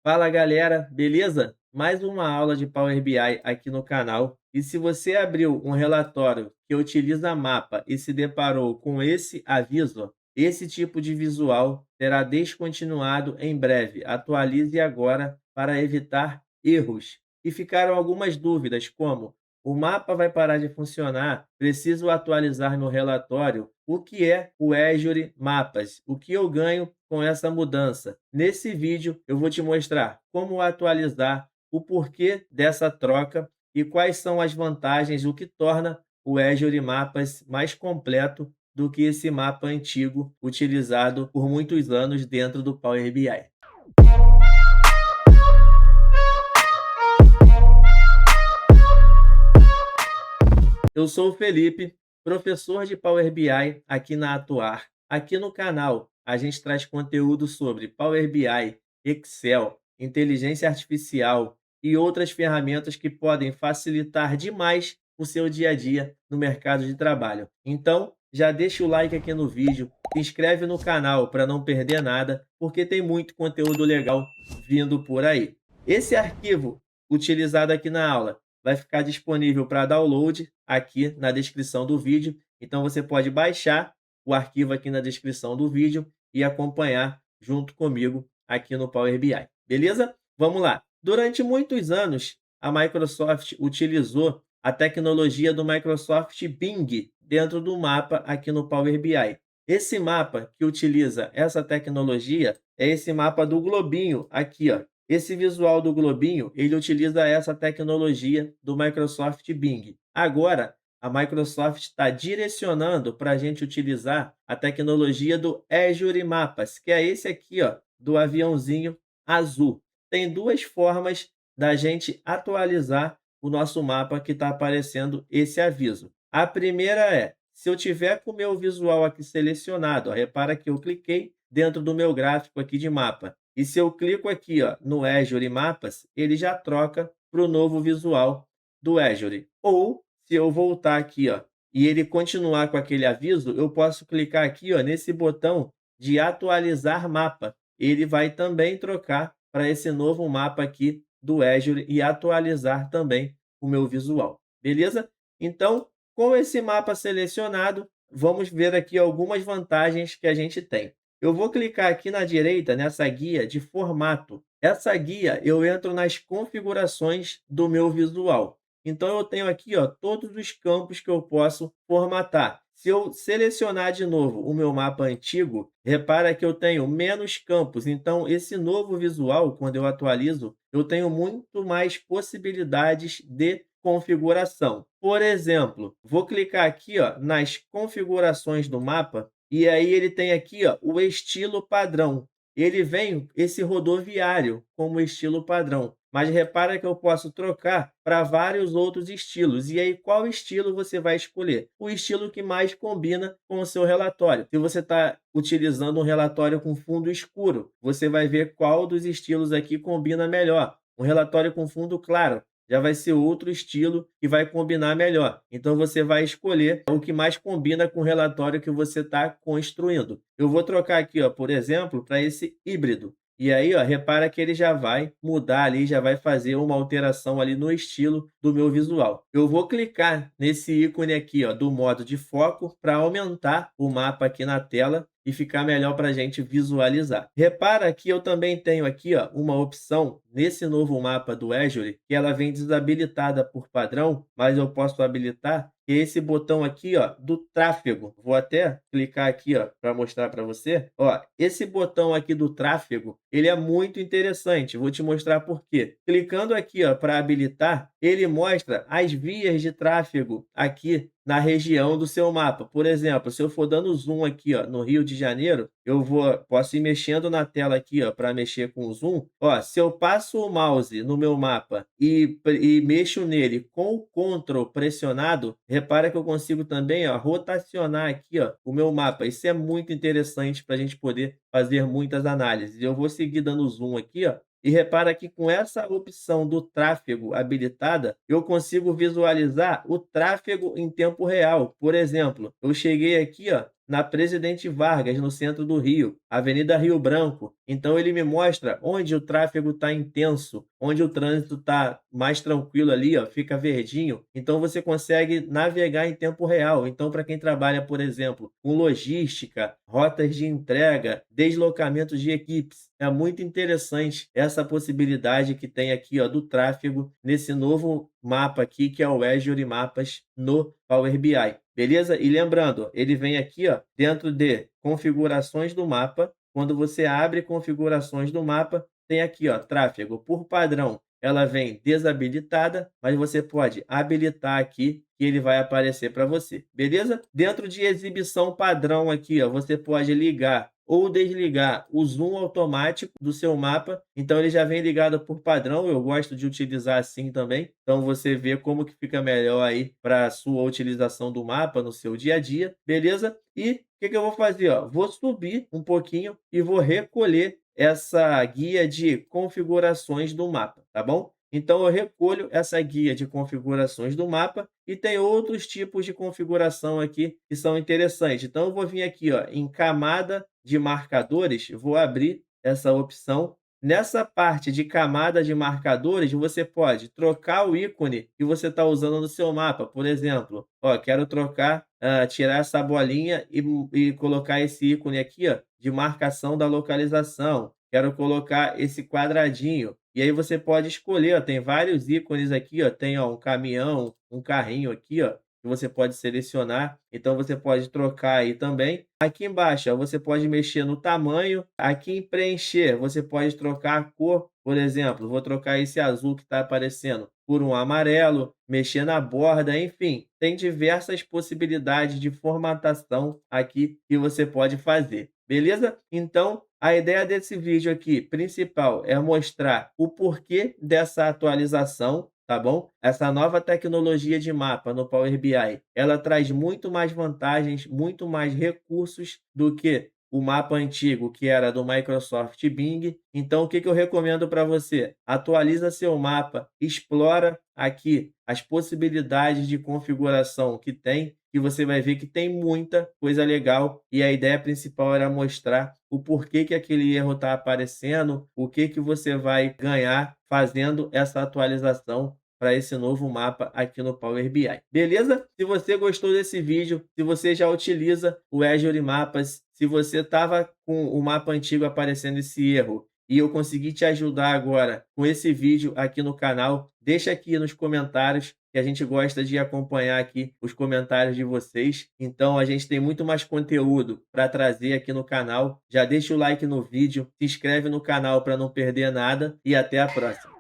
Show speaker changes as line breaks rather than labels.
Fala galera, beleza? Mais uma aula de Power BI aqui no canal. E se você abriu um relatório que utiliza mapa e se deparou com esse aviso, ó, esse tipo de visual será descontinuado em breve. Atualize agora para evitar erros. E ficaram algumas dúvidas, como o mapa vai parar de funcionar, preciso atualizar meu relatório. O que é o Azure Mapas? O que eu ganho com essa mudança? Nesse vídeo eu vou te mostrar como atualizar, o porquê dessa troca e quais são as vantagens, o que torna o Azure Mapas mais completo do que esse mapa antigo utilizado por muitos anos dentro do Power BI. Eu sou o Felipe, professor de Power BI aqui na Atuar. Aqui no canal, a gente traz conteúdo sobre Power BI, Excel, inteligência artificial e outras ferramentas que podem facilitar demais o seu dia a dia no mercado de trabalho. Então, já deixa o like aqui no vídeo, se inscreve no canal para não perder nada, porque tem muito conteúdo legal vindo por aí. Esse arquivo utilizado aqui na aula vai ficar disponível para download aqui na descrição do vídeo. Então você pode baixar o arquivo aqui na descrição do vídeo e acompanhar junto comigo aqui no Power BI. Beleza? Vamos lá. Durante muitos anos, a Microsoft utilizou a tecnologia do Microsoft Bing dentro do mapa aqui no Power BI. Esse mapa que utiliza essa tecnologia é esse mapa do globinho aqui, ó. Esse visual do globinho, ele utiliza essa tecnologia do Microsoft Bing. Agora, a Microsoft está direcionando para a gente utilizar a tecnologia do Azure Mapas, que é esse aqui, ó, do aviãozinho azul. Tem duas formas da gente atualizar o nosso mapa que está aparecendo esse aviso. A primeira é, se eu tiver com o meu visual aqui selecionado, ó, repara que eu cliquei dentro do meu gráfico aqui de mapa. E se eu clico aqui, ó, no Azure Mapas, ele já troca para o novo visual do Azure. Ou, se eu voltar aqui, ó, e ele continuar com aquele aviso, eu posso clicar aqui, ó, nesse botão de atualizar mapa. Ele vai também trocar para esse novo mapa aqui do Azure e atualizar também o meu visual. Beleza? Então, com esse mapa selecionado, vamos ver aqui algumas vantagens que a gente tem. Eu vou clicar aqui na direita nessa guia de formato. Essa guia eu entro nas configurações do meu visual. Então eu tenho aqui, ó, todos os campos que eu posso formatar. Se eu selecionar de novo o meu mapa antigo, repara que eu tenho menos campos. Então esse novo visual, quando eu atualizo, eu tenho muito mais possibilidades de configuração. Por exemplo, vou clicar aqui, ó, nas configurações do mapa e aí ele tem aqui, ó, o estilo padrão. Ele vem esse rodoviário como estilo padrão. Mas repara que eu posso trocar para vários outros estilos. E aí, qual estilo você vai escolher? O estilo que mais combina com o seu relatório. Se você está utilizando um relatório com fundo escuro, você vai ver qual dos estilos aqui combina melhor. Um relatório com fundo claro já vai ser outro estilo que vai combinar melhor. Então você vai escolher o que mais combina com o relatório que você está construindo. Eu vou trocar aqui, ó, por exemplo, para esse híbrido. E aí, ó, repara que ele já vai mudar ali, já vai fazer uma alteração ali no estilo do meu visual. Eu vou clicar nesse ícone aqui, ó, do modo de foco para aumentar o mapa aqui na tela e ficar melhor para a gente visualizar. Repara que eu também tenho aqui, ó, uma opção nesse novo mapa do Azure, que ela vem desabilitada por padrão, mas eu posso habilitar, que é esse botão aqui, ó, do tráfego. Vou até clicar aqui, ó, para mostrar para você. Ó, esse botão aqui do tráfego, ele é muito interessante. Vou te mostrar por quê. Clicando aqui, ó, para habilitar, ele mostra as vias de tráfego aqui na região do seu mapa. Por exemplo, se eu for dando zoom aqui, ó, no Rio de Janeiro, posso ir mexendo na tela aqui, ó, para mexer com o zoom. Ó, se eu passo o mouse no meu mapa e mexo nele com o Ctrl pressionado, repara que eu consigo também, ó, rotacionar aqui, ó, o meu mapa. Isso é muito interessante para a gente poder fazer muitas análises. Eu vou seguir dando zoom aqui, ó, e repara que com essa opção do tráfego habilitada, eu consigo visualizar o tráfego em tempo real. Por exemplo, eu cheguei aqui, ó, na Presidente Vargas, no centro do Rio, Avenida Rio Branco. Então ele me mostra onde o tráfego está intenso, onde o trânsito está mais tranquilo ali, ó, fica verdinho. Então você consegue navegar em tempo real. Então para quem trabalha, por exemplo, com logística, rotas de entrega, deslocamentos de equipes, é muito interessante essa possibilidade que tem aqui, ó, do tráfego nesse novo mapa aqui, que é o Azure Mapas no Power BI, beleza? E lembrando, ele vem aqui, ó, dentro de configurações do mapa. Quando você abre configurações do mapa, tem aqui, ó, tráfego por padrão. Ela vem desabilitada, mas você pode habilitar aqui que ele vai aparecer para você, beleza? Dentro de exibição padrão aqui, ó, você pode ligar ou desligar o zoom automático do seu mapa. Então ele já vem ligado por padrão, eu gosto de utilizar assim também. Então você vê como que fica melhor aí para a sua utilização do mapa no seu dia a dia, beleza? E o que que eu vou fazer, ó? Vou subir um pouquinho e vou recolher essa guia de configurações do mapa, tá bom? Então eu recolho essa guia de configurações do mapa e tem outros tipos de configuração aqui que são interessantes. Então eu vou vir aqui, ó, em camada de marcadores, vou abrir essa opção. Nessa parte de camada de marcadores, você pode trocar o ícone que você está usando no seu mapa. Por exemplo, ó, quero trocar, tirar essa bolinha e colocar esse ícone aqui, ó, de marcação da localização. Quero colocar esse quadradinho. E aí você pode escolher, ó, tem vários ícones aqui, ó, tem, ó, um caminhão, um carrinho aqui, ó, que você pode selecionar, então você pode trocar aí também. Aqui embaixo, ó, você pode mexer no tamanho. Aqui em preencher, você pode trocar a cor, por exemplo, vou trocar esse azul que está aparecendo por um amarelo, mexer na borda, enfim, tem diversas possibilidades de formatação aqui que você pode fazer, beleza? Então, a ideia desse vídeo aqui, principal, é mostrar o porquê dessa atualização, tá bom? Essa nova tecnologia de mapa no Power BI, ela traz muito mais vantagens, muito mais recursos do que o mapa antigo, que era do Microsoft Bing. Então, o que que eu recomendo para você? Atualiza seu mapa, explora aqui as possibilidades de configuração que tem, e você vai ver que tem muita coisa legal, e a ideia principal era mostrar o porquê que aquele erro está aparecendo, o que que você vai ganhar fazendo essa atualização para esse novo mapa aqui no Power BI. Beleza? Se você gostou desse vídeo, se você já utiliza o Azure Mapas, se você estava com o mapa antigo aparecendo esse erro e eu consegui te ajudar agora com esse vídeo aqui no canal, deixa aqui nos comentários, que a gente gosta de acompanhar aqui os comentários de vocês. Então a gente tem muito mais conteúdo para trazer aqui no canal. Já deixa o like no vídeo, se inscreve no canal para não perder nada e até a próxima.